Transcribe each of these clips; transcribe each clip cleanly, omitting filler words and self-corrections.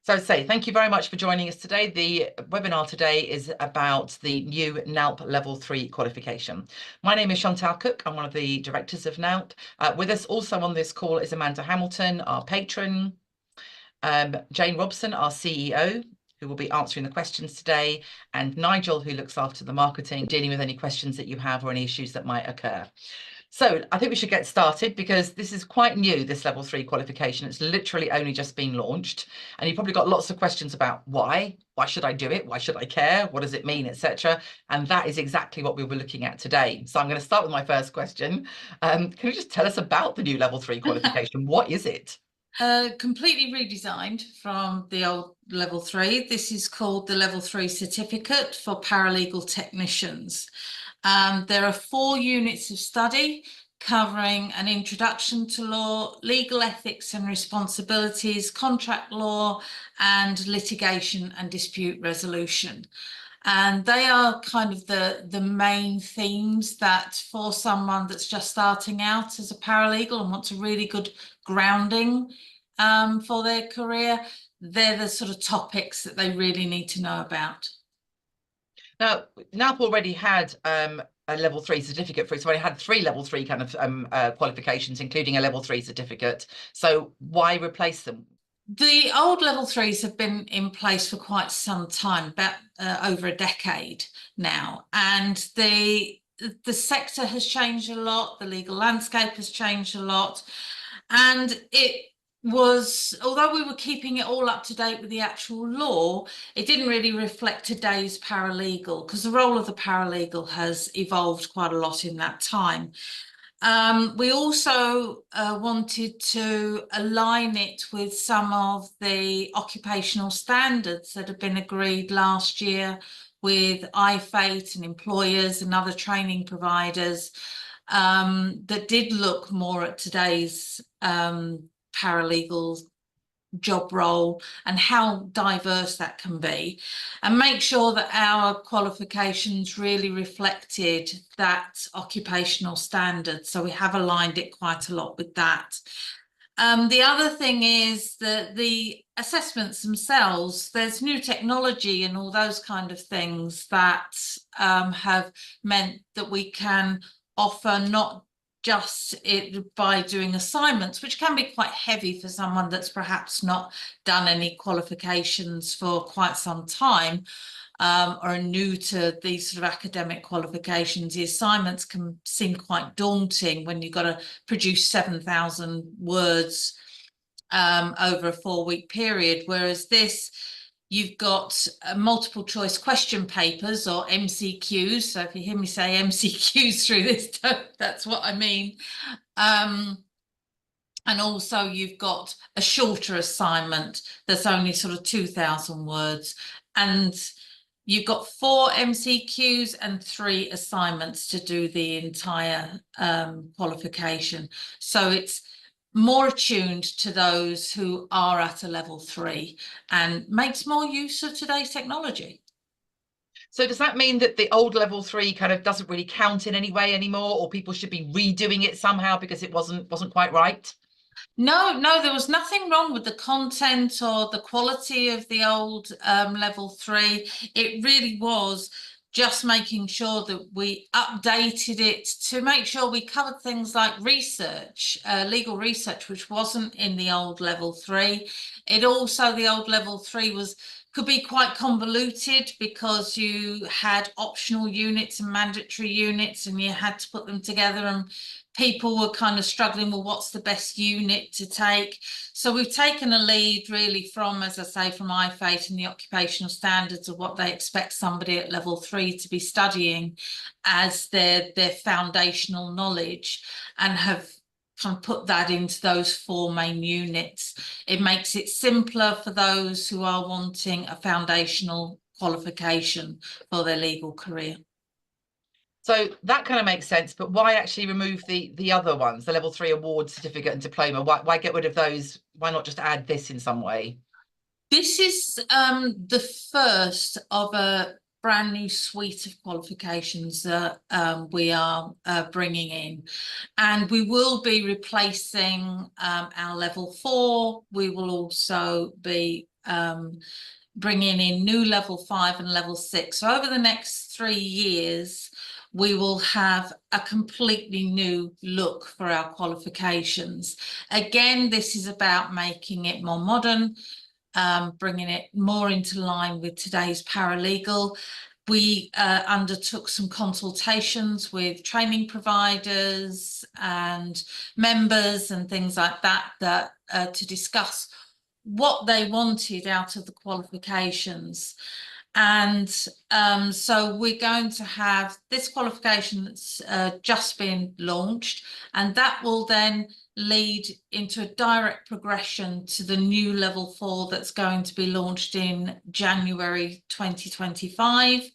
So thank you very much for joining us today. The webinar today is about the new NALP Level 3 qualification. My name is Chantal Cook. I'm one of the directors of NALP. With us also on this call is Amanda Hamilton, our patron, Jane Robson, our CEO, who will be answering the questions today, and Nigel, who looks after the marketing, dealing with any questions that you have or any issues that might occur. So I think we should get started because this is quite new, this level 3 qualification. It's literally only just been launched. And you've probably got lots of questions about why should I do it? Why should I care? What does it mean, etc. And that is exactly what we were looking at today. So I'm going to start with my first question. Can you just tell us about the new level 3 qualification? What is it? Completely redesigned from the old level 3. This is called the level 3 certificate for paralegal technicians. There are 4 units of study covering an introduction to law, legal ethics and responsibilities, contract law, and litigation and dispute resolution. And they are kind of the main themes that for someone that's just starting out as a paralegal and wants a really good grounding for their career, they're the sort of topics that they really need to know about. Now, NALP already had a level 3 certificate for it. So I had 3 level 3 kind of qualifications, including a level 3 certificate. So why replace them? The old level 3s have been in place for quite some time, about over a decade now, and the sector has changed a lot, the legal landscape has changed a lot, and it was, although we were keeping it all up to date with the actual law, it didn't really reflect today's paralegal, because the role of the paralegal has evolved quite a lot in that time. We also wanted to align it with some of the occupational standards that have been agreed last year with IFATE and employers and other training providers that did look more at today's paralegal job role and how diverse that can be, and make sure that our qualifications really reflected that occupational standard. So we have aligned it quite a lot with that. The other thing is that the assessments themselves, there's new technology and all those kind of things that have meant that we can offer not just it by doing assignments, which can be quite heavy for someone that's perhaps not done any qualifications for quite some time, or are new to these sort of academic qualifications. The assignments can seem quite daunting when you've got to produce 7,000 words over a 4-week period, whereas this, you've got multiple choice question papers, or MCQs. So if you hear me say MCQs through this, that's what I mean. And also you've got a shorter assignment that's only sort of 2,000 words. And you've got 4 MCQs and 3 assignments to do the entire qualification. So it's more attuned to those who are at a level 3 and makes more use of today's technology. So does that mean that the old level 3 kind of doesn't really count in any way anymore, or people should be redoing it somehow because it wasn't quite right? No, there was nothing wrong with the content or the quality of the old level 3. It really was just making sure that we updated it to make sure we covered things like research, legal research, which wasn't in the old level 3. It also, the old level 3 could be quite convoluted because you had optional units and mandatory units and you had to put them together, and people were kind of struggling, well, what's the best unit to take? So we've taken a lead really from, as I say, from IFATE and the occupational standards of what they expect somebody at level 3 to be studying as their foundational knowledge, and have kind of put that into those 4 main units. It makes it simpler for those who are wanting a foundational qualification for their legal career. So that kind of makes sense, but why actually remove the other ones, the level 3 award, certificate and diploma? Why get rid of those? Why not just add this in some way? This is the first of a brand new suite of qualifications that we are bringing in, and we will be replacing our level 4. We will also be bringing in new level 5 and level 6. So over the next 3 years, we will have a completely new look for our qualifications. Again, this is about making it more modern, bringing it more into line with today's paralegal. We undertook some consultations with training providers and members and things like that, to discuss what they wanted out of the qualifications. And so we're going to have this qualification that's just been launched, and that will then lead into a direct progression to the new level 4 that's going to be launched in January 2025.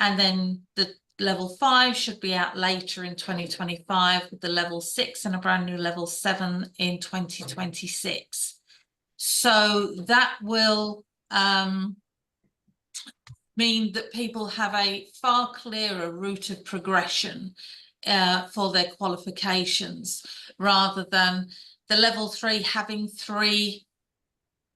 And then the level 5 should be out later in 2025, with the level 6 and a brand new level 7 in 2026. So that will mean that people have a far clearer route of progression for their qualifications, rather than the level 3 having 3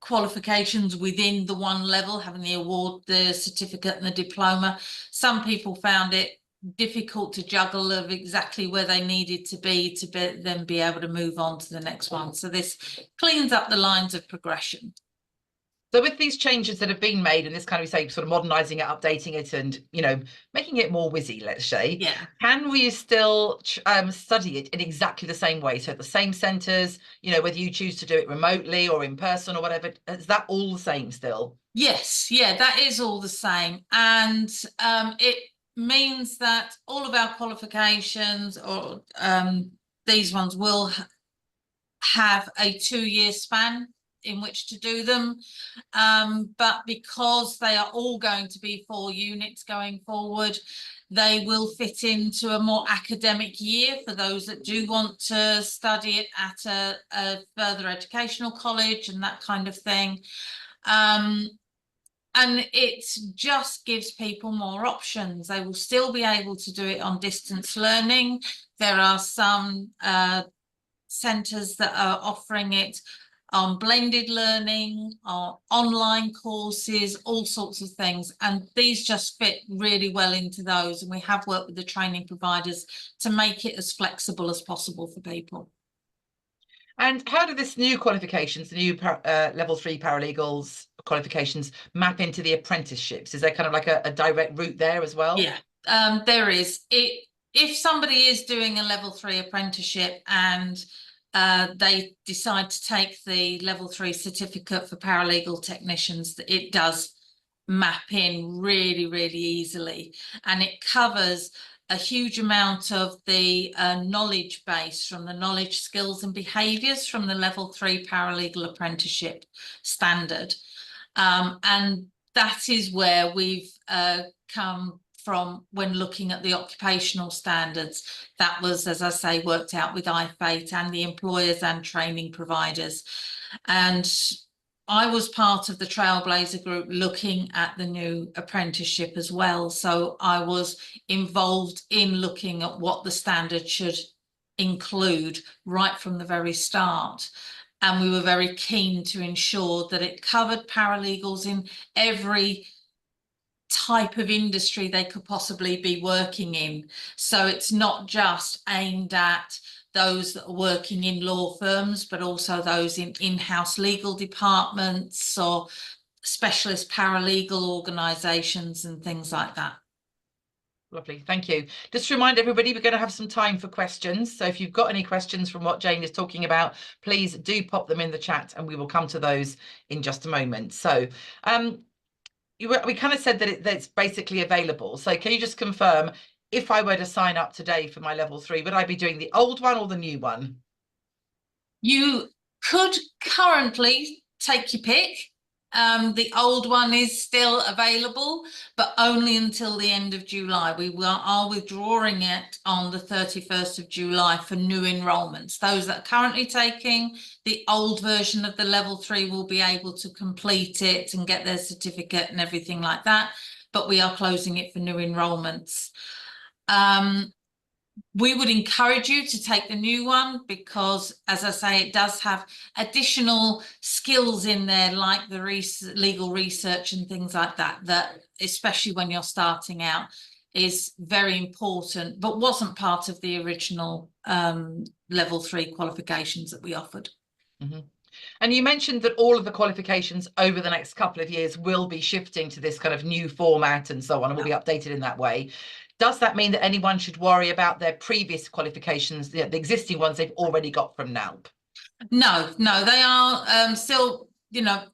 qualifications within the one level, having the award, the certificate and the diploma. Some people found it difficult to juggle of exactly where they needed to then be able to move on to the next one. So this cleans up the lines of progression. So with these changes that have been made, and this kind of, say, sort of modernizing it, updating it, and, you know, making it more whizzy, let's say, yeah, can we still study it in exactly the same way? So at the same centres, you know, whether you choose to do it remotely or in person or whatever, is that all the same still? Yes, yeah, that is all the same. And it means that all of our qualifications, or these ones, will have a 2-year span in which to do them, but because they are all going to be 4 units going forward, they will fit into a more academic year for those that do want to study it at a further educational college and that kind of thing. And it just gives people more options. They will still be able to do it on distance learning. There are some centres that are offering it on blended learning, or online courses, all sorts of things. And these just fit really well into those. And we have worked with the training providers to make it as flexible as possible for people. And how do this new qualifications, the new level 3 paralegals qualifications, map into the apprenticeships? Is there kind of like a direct route there as well? Yeah, there is. If somebody is doing a level 3 apprenticeship and they decide to take the level 3 certificate for paralegal technicians, it does map in really, really easily, and it covers a huge amount of the knowledge base from the knowledge, skills and behaviours from the level 3 paralegal apprenticeship standard. And that is where we've come from when looking at the occupational standards. That was, as I say, worked out with IFATE and the employers and training providers. And I was part of the Trailblazer group looking at the new apprenticeship as well. So I was involved in looking at what the standard should include right from the very start. And we were very keen to ensure that it covered paralegals in every type of industry they could possibly be working in. So it's not just aimed at those that are working in law firms, but also those in in-house legal departments or specialist paralegal organisations and things like that. Lovely, thank you. Just to remind everybody, we're going to have some time for questions. So if you've got any questions from what Jane is talking about, please do pop them in the chat and we will come to those in just a moment. So we kind of said that it's basically available. So can you just confirm, if I were to sign up today for my level 3, would I be doing the old one or the new one? You could currently take your pick. The old one is still available, but only until the end of July. We are withdrawing it on the 31st of July for new enrolments. Those that are currently taking the old version of the level 3 will be able to complete it and get their certificate and everything like that, but we are closing it for new enrolments. We would encourage you to take the new one because, as I say, it does have additional skills in there, like the legal research and things like that, that especially when you're starting out is very important, but wasn't part of the original level 3 qualifications that we offered. Mm-hmm. And you mentioned that all of the qualifications over the next couple of years will be shifting to this kind of new format and so on, and will be updated in that way. Does that mean that anyone should worry about their previous qualifications, the existing ones they've already got from NALP? No, they are still, you know,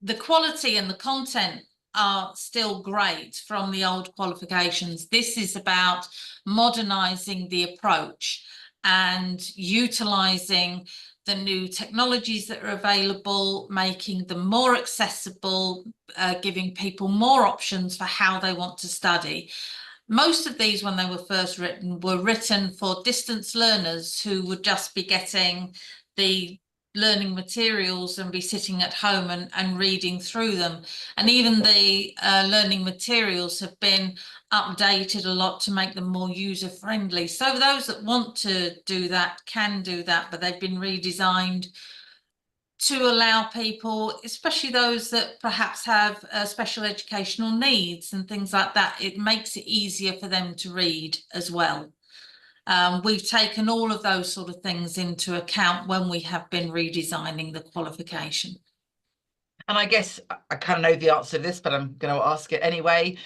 the quality and the content are still great from the old qualifications. This is about modernising the approach and utilising the new technologies that are available, making them more accessible, giving people more options for how they want to study. Most of these, when they were first written, were written for distance learners who would just be getting the learning materials and be sitting at home and reading through them. And even the learning materials have been updated a lot to make them more user friendly. So those that want to do that can do that, but they've been redesigned to allow people, especially those that perhaps have special educational needs and things like that, it makes it easier for them to read as well. We've taken all of those sort of things into account when we have been redesigning the qualification. And I guess I kind of know the answer to this, but I'm going to ask it anyway.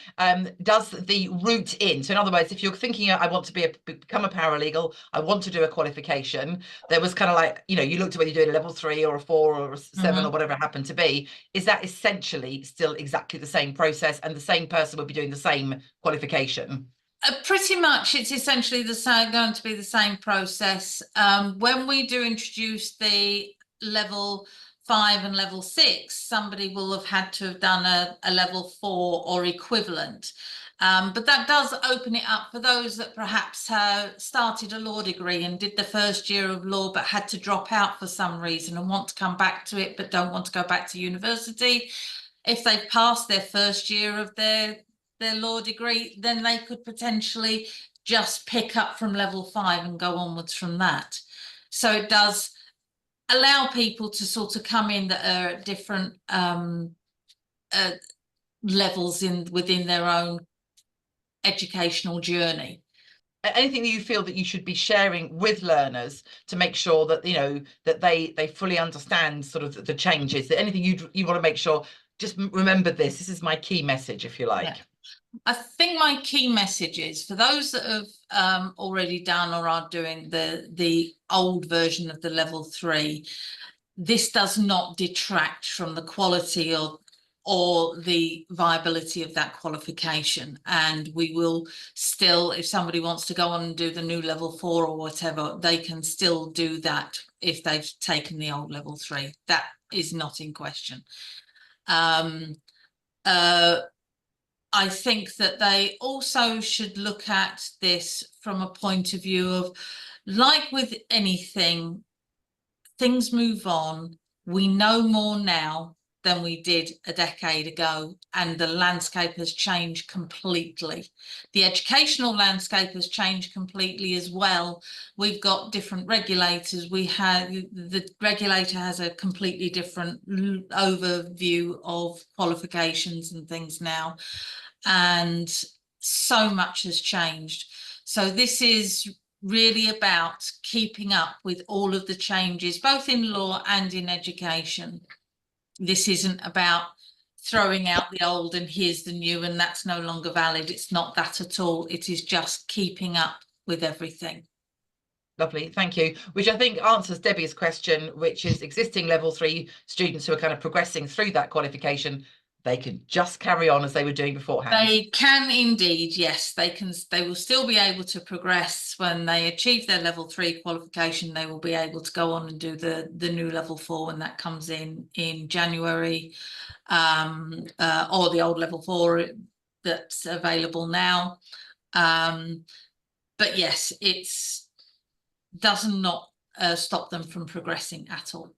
Does the route in, so in other words, if you're thinking, I want to become a paralegal, I want to do a qualification, there was kind of like, you know, you looked at whether you're doing a level 3 or a 4 or a 7 or whatever it happened to be. Is that essentially still exactly the same process and the same person would be doing the same qualification? Pretty much, it's essentially going to be the same process. When we do introduce the level 5 and level 6, somebody will have had to have done a level 4 or equivalent. But that does open it up for those that perhaps have started a law degree and did the first year of law but had to drop out for some reason and want to come back to it but don't want to go back to university. If they've passed their first year of their law degree, then they could potentially just pick up from level 5 and go onwards from that. So it does allow people to sort of come in that are at different levels within their own educational journey. Anything that you feel that you should be sharing with learners to make sure that, you know, that they fully understand sort of the changes, that anything you want to make sure, just remember this is my key message, if you like. Yeah. I think my key message is for those that have already done or are doing the old version of the level 3, this does not detract from the quality or the viability of that qualification. And we will still, if somebody wants to go on and do the new level 4 or whatever, they can still do that if they've taken the old level 3. That is not in question. I think that they also should look at this from a point of view of, like with anything, things move on. We know more now than we did a decade ago, and the landscape has changed completely. The educational landscape has changed completely as well. We've got different regulators. The regulator has a completely different overview of qualifications and things now, and so much has changed. So this is really about keeping up with all of the changes, both in law and in education. This isn't about throwing out the old and here's the new and that's no longer valid. It's not that at all. It is just keeping up with everything. Lovely, thank you. Which I think answers Debbie's question, which is existing level 3 students who are kind of progressing through that qualification, they can just carry on as they were doing beforehand. They can indeed, yes. They will still be able to progress when they achieve their level 3 qualification. They will be able to go on and do the new level 4 when that comes in January, or the old level 4 that's available now. But yes, it's does not stop them from progressing at all.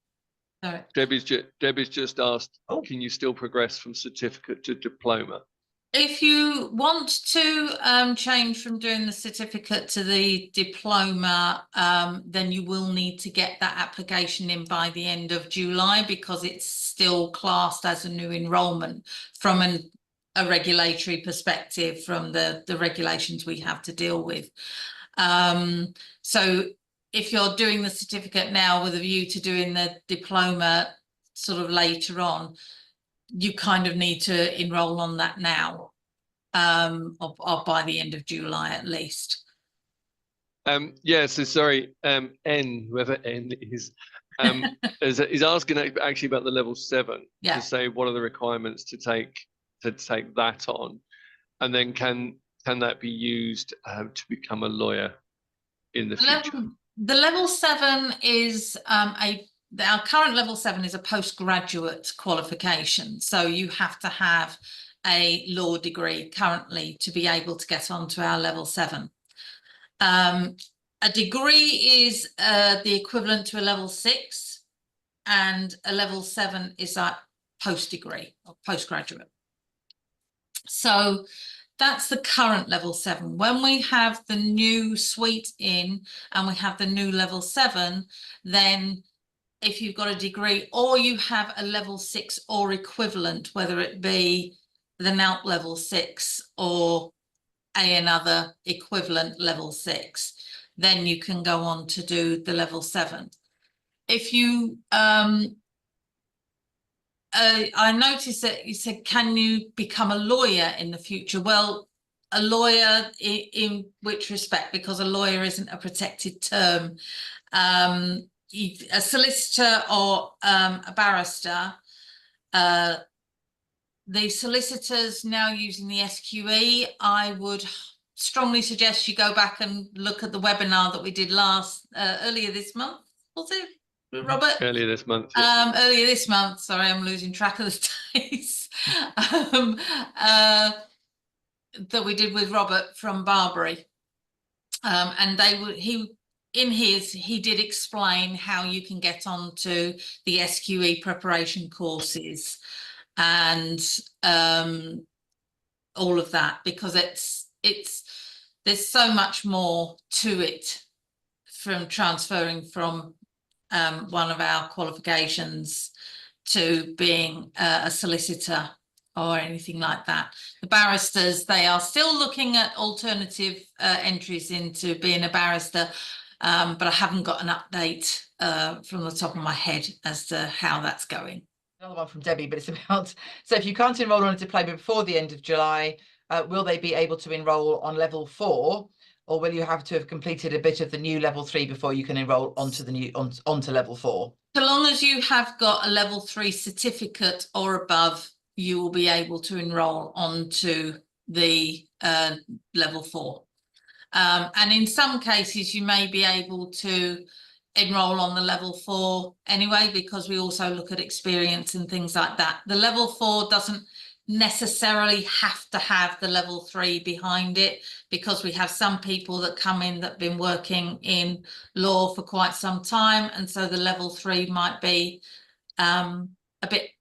Debbie's just asked, can you still progress from certificate to diploma? If you want to change from doing the certificate to the diploma, then you will need to get that application in by the end of July, because it's still classed as a new enrolment from a regulatory perspective, from the regulations we have to deal with. So if you're doing the certificate now with a view to doing the diploma sort of later on, you kind of need to enroll on that now, or by the end of July at least. Yeah, so sorry, N, whoever N is asking actually about the level 7, Yeah. to say what are the requirements to take that on, and then can that be used to become a lawyer in the future? The level 7 is our current level 7 is a postgraduate qualification. So you have to have a law degree currently to be able to get onto our level 7. A degree is the equivalent to a level 6, and a level 7 is that post-degree or postgraduate. So that's the current level 7. When we have the new suite in and we have the new level 7, then if you've got a degree or you have a level 6 or equivalent, whether it be the NALP level 6 or another equivalent level 6, then you can go on to do the level 7. If you I noticed that you said, can you become a lawyer in the future? Well, a lawyer in which respect? Because a lawyer isn't a protected term. A solicitor or a barrister, the solicitors now using the SQE, I would strongly suggest you go back and look at the webinar that we did earlier this month. Was it, Robert? Earlier this month. Yeah. Earlier this month. Sorry, I'm losing track of the days. That we did with Robert from Barbary, and he did explain how you can get onto the SQE preparation courses and all of that, because there's so much more to it from transferring from one of our qualifications to being a solicitor or anything like that. The barristers, they are still looking at alternative entries into being a barrister, but I haven't got an update from the top of my head as to how that's going. Another one from Debbie, but it's about, so if you can't enroll on a diploma before the end of July, will they be able to enroll on level 4, or will you have to have completed a bit of the new level 3 before you can enroll onto the new onto level 4? So long as you have got a level 3 certificate or above, you will be able to enroll onto the level 4. And in some cases, you may be able to enroll on the level 4 anyway, because we also look at experience and things like that. The level 4 doesn't necessarily have to have the level 3 behind it, because we have some people that come in that have been working in law for quite some time, and so the level 3 might be a bit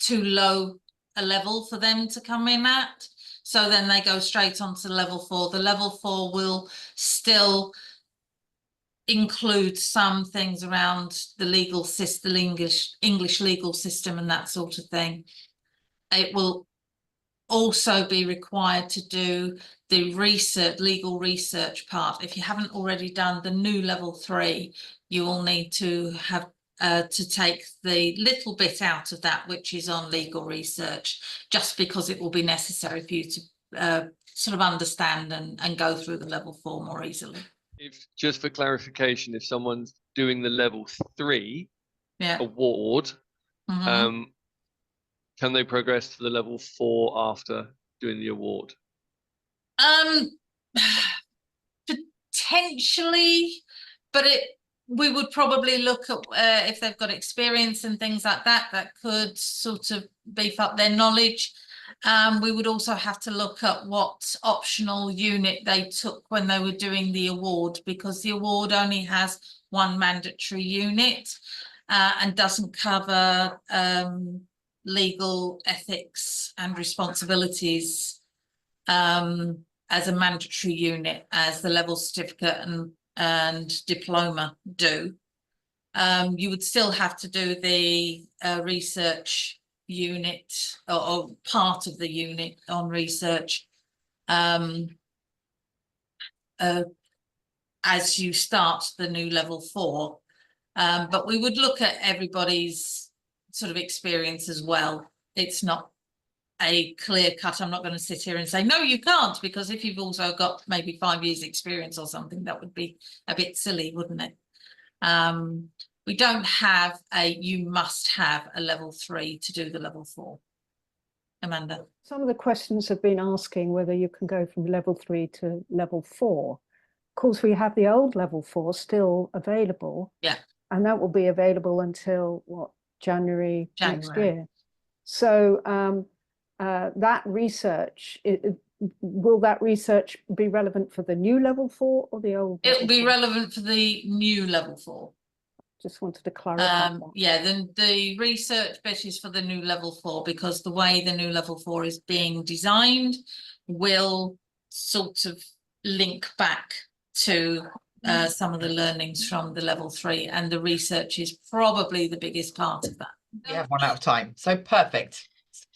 too low a level for them to come in at, so then they go straight on to level 4. The level 4 will still include some things around the legal system, English legal system and that sort of thing. It will also be required to do the legal research part. If you haven't already done the new level 3, you will need to have to take the little bit out of that which is on legal research, just because it will be necessary for you to sort of understand and go through the level 4 more easily. Just for clarification, if someone's doing the level 3 award, can they progress to the level 4 after doing the award? Potentially, but we would probably look at if they've got experience and things like that, that could sort of beef up their knowledge. We would also have to look at what optional unit they took when they were doing the award, because the award only has one mandatory unit and doesn't cover legal ethics and responsibilities as a mandatory unit, as the level certificate and diploma do. You would still have to do the research unit or part of the unit on research as you start the new level 4. But we would look at everybody's sort of experience as well. It's not a clear cut. I'm not going to sit here and say, no, you can't, because if you've also got maybe 5 years experience or something, that would be a bit silly, wouldn't it? We don't have you must have a level 3 to do the level 4. Amanda? Some of the questions have been asking whether you can go from level 3 to level 4. Of course, we have the old level 4 still available. Yeah. And that will be available until what, January next year. So that research, will that research be relevant for the new level 4 or the old? It'll be 4? relevant for the new level 4. Just wanted to clarify that. Yeah, then the research bit is for the new level 4, because the way the new level 4 is being designed will sort of link back to some of the learnings from the level 3, and the research is probably the biggest part of that. Yeah, run out of time. So perfect.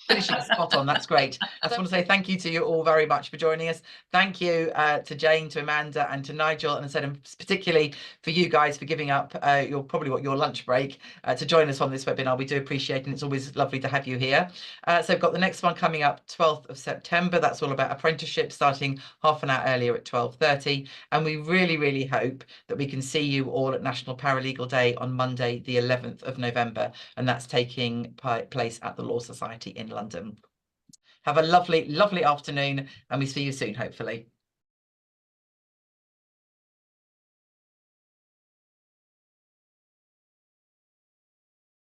Finishing spot on. That's great. I just want to say thank you to you all very much for joining us. Thank you to Jane, to Amanda, and to Nigel, and I said particularly for you guys for giving up your lunch break to join us on this webinar. We do appreciate it, and it's always lovely to have you here. So we've got the next one coming up 12th of September. That's all about apprenticeship, starting half an hour earlier at 12:30. And we really, really hope that we can see you all at National Paralegal Day on Monday, the 11th of November, and that's taking place at the Law Society in London. Have a lovely, lovely afternoon, and we see you soon, hopefully.